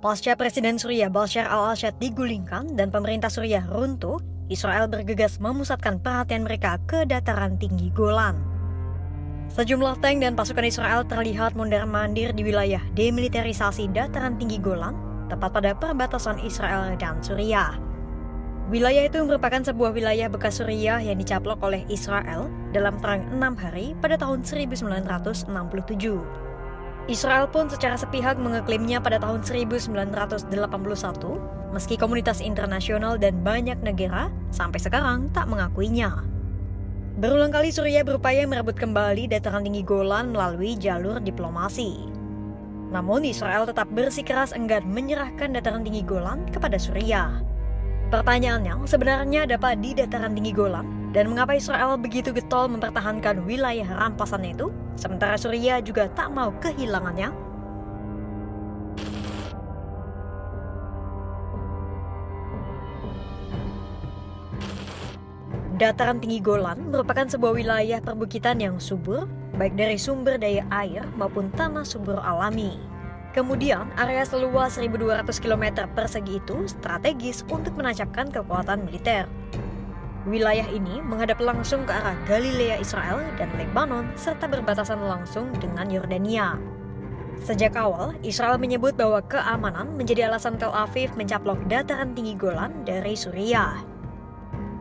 Pasca Presiden Suriah Bashar al-Assad digulingkan dan pemerintah Suriah runtuh, Israel bergegas memusatkan perhatian mereka ke dataran tinggi Golan. Sejumlah tank dan pasukan Israel terlihat mondar-mandir di wilayah demilitarisasi dataran tinggi Golan, tepat pada perbatasan Israel dan Suriah. Wilayah itu merupakan sebuah wilayah bekas Suriah yang dicaplok oleh Israel dalam perang 6 hari pada tahun 1967. Israel pun secara sepihak mengeklaimnya pada tahun 1981, meski komunitas internasional dan banyak negara sampai sekarang tak mengakuinya. Berulang kali Suriah berupaya merebut kembali dataran tinggi Golan melalui jalur diplomasi. Namun Israel tetap bersikeras enggan menyerahkan dataran tinggi Golan kepada Suriah. Pertanyaannya, sebenarnya ada apa di dataran tinggi Golan? Dan mengapa Israel begitu getol mempertahankan wilayah rampasan itu, sementara Suriah juga tak mau kehilangannya? Dataran tinggi Golan merupakan sebuah wilayah perbukitan yang subur, baik dari sumber daya air maupun tanah subur alami. Kemudian, area seluas 1.200 km persegi itu strategis untuk menancapkan kekuatan militer. Wilayah ini menghadap langsung ke arah Galilea Israel dan Lebanon serta berbatasan langsung dengan Yordania. Sejak awal, Israel menyebut bahwa keamanan menjadi alasan Tel Aviv mencaplok dataran tinggi Golan dari Suriah.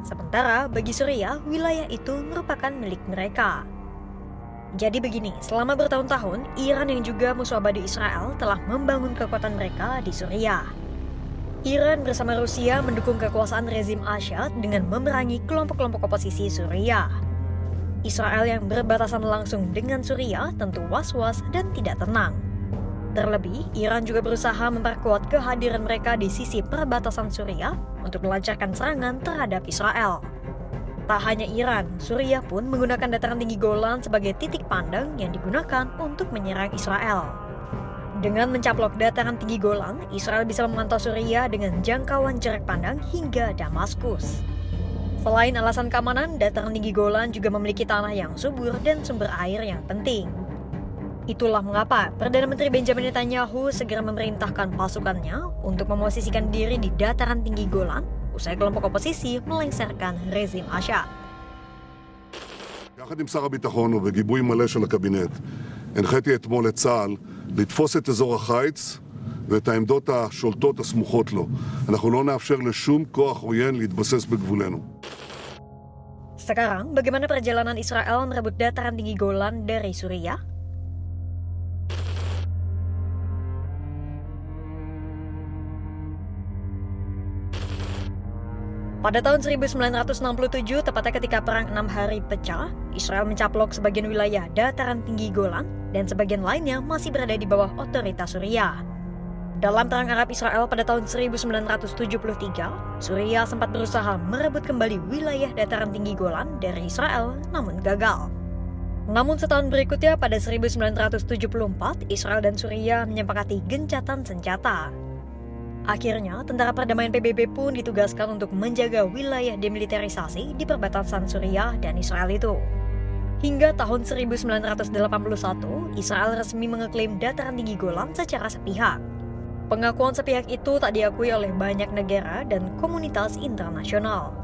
Sementara bagi Suriah, wilayah itu merupakan milik mereka. Jadi begini, selama bertahun-tahun, Iran yang juga musuh abadi Israel telah membangun kekuatan mereka di Suriah. Iran bersama Rusia mendukung kekuasaan rezim Assad dengan memerangi kelompok-kelompok oposisi Suriah. Israel yang berbatasan langsung dengan Suriah tentu was-was dan tidak tenang. Terlebih, Iran juga berusaha memperkuat kehadiran mereka di sisi perbatasan Suriah untuk melancarkan serangan terhadap Israel. Tak hanya Iran, Suriah pun menggunakan dataran tinggi Golan sebagai titik pandang yang digunakan untuk menyerang Israel. Dengan mencaplok dataran tinggi Golan, Israel bisa memantau Suriah dengan jangkauan jarak pandang hingga Damaskus. Selain alasan keamanan, dataran tinggi Golan juga memiliki tanah yang subur dan sumber air yang penting. Itulah mengapa Perdana Menteri Benjamin Netanyahu segera memerintahkan pasukannya untuk memosisikan diri di dataran tinggi Golan usai kelompok oposisi melengsarkan rezim Assad. יחד עם שר הביטחון ובגיבוי מלא של הקבינט, הנחיתי אתמול את צה"ל לתפוס את אזור החיץ ואת העמדות השולטות הסמוכות לו. אנחנו לא נאפשר לשום כוח עוין להתבסס בגבולנו. Sekarang, bagaimana perjalanan Israel merebut dataran tinggi Golan dari Suriah? Pada tahun 1967, tepatnya ketika Perang 6 Hari pecah, Israel mencaplok sebagian wilayah dataran tinggi Golan dan sebagian lainnya masih berada di bawah otoritas Suriah. Dalam Perang Arab Israel pada tahun 1973, Suriah sempat berusaha merebut kembali wilayah dataran tinggi Golan dari Israel, namun gagal. Namun setahun berikutnya pada 1974, Israel dan Suriah menyepakati gencatan senjata. Akhirnya, tentara perdamaian PBB pun ditugaskan untuk menjaga wilayah demilitarisasi di perbatasan Suriah dan Israel itu. Hingga tahun 1981, Israel resmi mengeklaim dataran tinggi Golan secara sepihak. Pengakuan sepihak itu tak diakui oleh banyak negara dan komunitas internasional.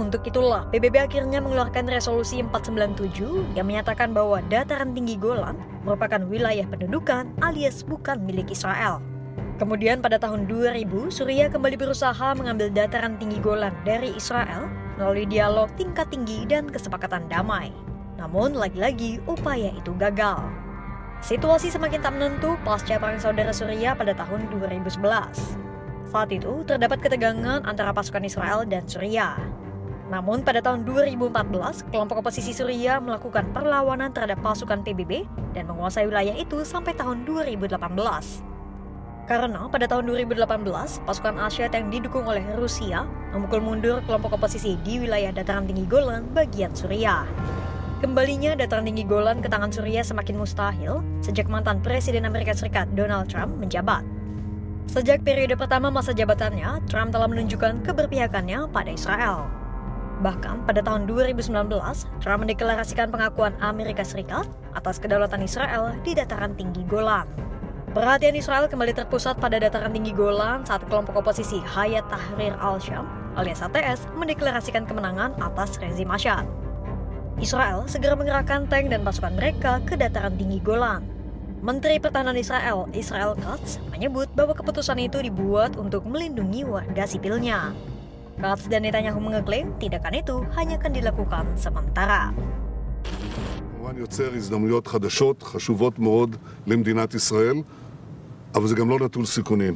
Untuk itulah, PBB akhirnya mengeluarkan resolusi 497 yang menyatakan bahwa dataran tinggi Golan merupakan wilayah pendudukan alias bukan milik Israel. Kemudian pada tahun 2000, Suriah kembali berusaha mengambil dataran tinggi Golan dari Israel melalui dialog tingkat tinggi dan kesepakatan damai. Namun lagi-lagi upaya itu gagal. Situasi semakin tak menentu pasca Perang Saudara Suriah pada tahun 2011. Saat itu terdapat ketegangan antara pasukan Israel dan Suriah. Namun pada tahun 2014, kelompok oposisi Suriah melakukan perlawanan terhadap pasukan PBB dan menguasai wilayah itu sampai tahun 2018. Karena pada tahun 2018, pasukan Assad yang didukung oleh Rusia memukul mundur kelompok oposisi di wilayah dataran tinggi Golan bagian Suriah. Kembalinya dataran tinggi Golan ke tangan Suriah semakin mustahil sejak mantan Presiden Amerika Serikat Donald Trump menjabat. Sejak periode pertama masa jabatannya, Trump telah menunjukkan keberpihakannya pada Israel. Bahkan pada tahun 2019, Trump mendeklarasikan pengakuan Amerika Serikat atas kedaulatan Israel di dataran tinggi Golan. Perhatian Israel kembali terpusat pada dataran tinggi Golan saat kelompok oposisi Hayat Tahrir al-Syam alias HTS mendeklarasikan kemenangan atas rezim Assad. Israel segera mengerahkan tank dan pasukan mereka ke dataran tinggi Golan. Menteri Pertahanan Israel, Israel Katz, menyebut bahwa keputusan itu dibuat untuk melindungi warga sipilnya. Katz dan Netanyahu mengeklaim tindakan itu hanya akan dilakukan sementara. כמובן יוצר הזדמנויות חדשות, חשובות מאוד למדינת ישראל, אבל זה גם לא נטול סיכונים.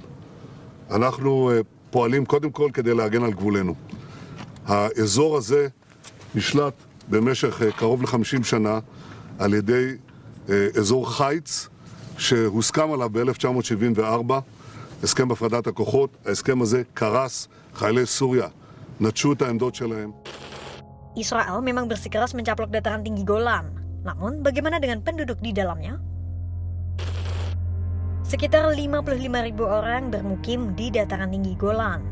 אנחנו פועלים קודם כל כדי להגן על גבולנו. האזור הזה נשלט במשך קרוב ל-50 שנה על ידי אזור חיץ שהוסכם עליו ב-1974, הסכם הפרדת הכוחות. ההסכם הזה קרס, חיילי סוריה נטשו את העמדות שלהם. Israel memang bersikeras mencaplok dataran tinggi Golan. Namun, bagaimana dengan penduduk di dalamnya? Sekitar 55.000 orang bermukim di dataran tinggi Golan.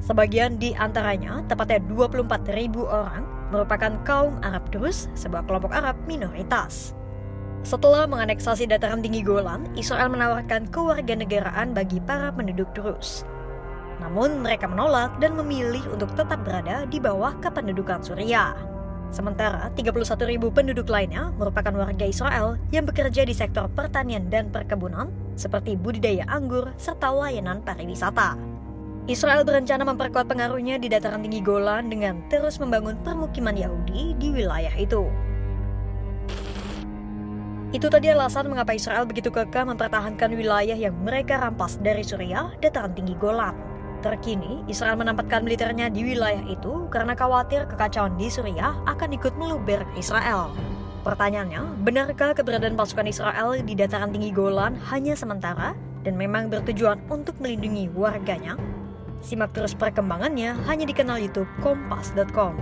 Sebagian di antaranya, tepatnya 24.000 orang, merupakan kaum Arab Druze, sebuah kelompok Arab minoritas. Setelah menganeksasi dataran tinggi Golan, Israel menawarkan kewarganegaraan bagi para penduduk Druze. Namun mereka menolak dan memilih untuk tetap berada di bawah kependudukan Suriah. Sementara 31.000 penduduk lainnya merupakan warga Israel yang bekerja di sektor pertanian dan perkebunan seperti budidaya anggur serta layanan pariwisata. Israel berencana memperkuat pengaruhnya di dataran tinggi Golan dengan terus membangun permukiman Yahudi di wilayah itu. Itu tadi alasan mengapa Israel begitu kekeh mempertahankan wilayah yang mereka rampas dari Suriah, dataran tinggi Golan. Terkini, Israel menempatkan militernya di wilayah itu karena khawatir kekacauan di Suriah akan ikut meluber ke Israel. Pertanyaannya, benarkah keberadaan pasukan Israel di dataran tinggi Golan hanya sementara dan memang bertujuan untuk melindungi warganya? Simak terus perkembangannya hanya di kanal YouTube Kompas.com.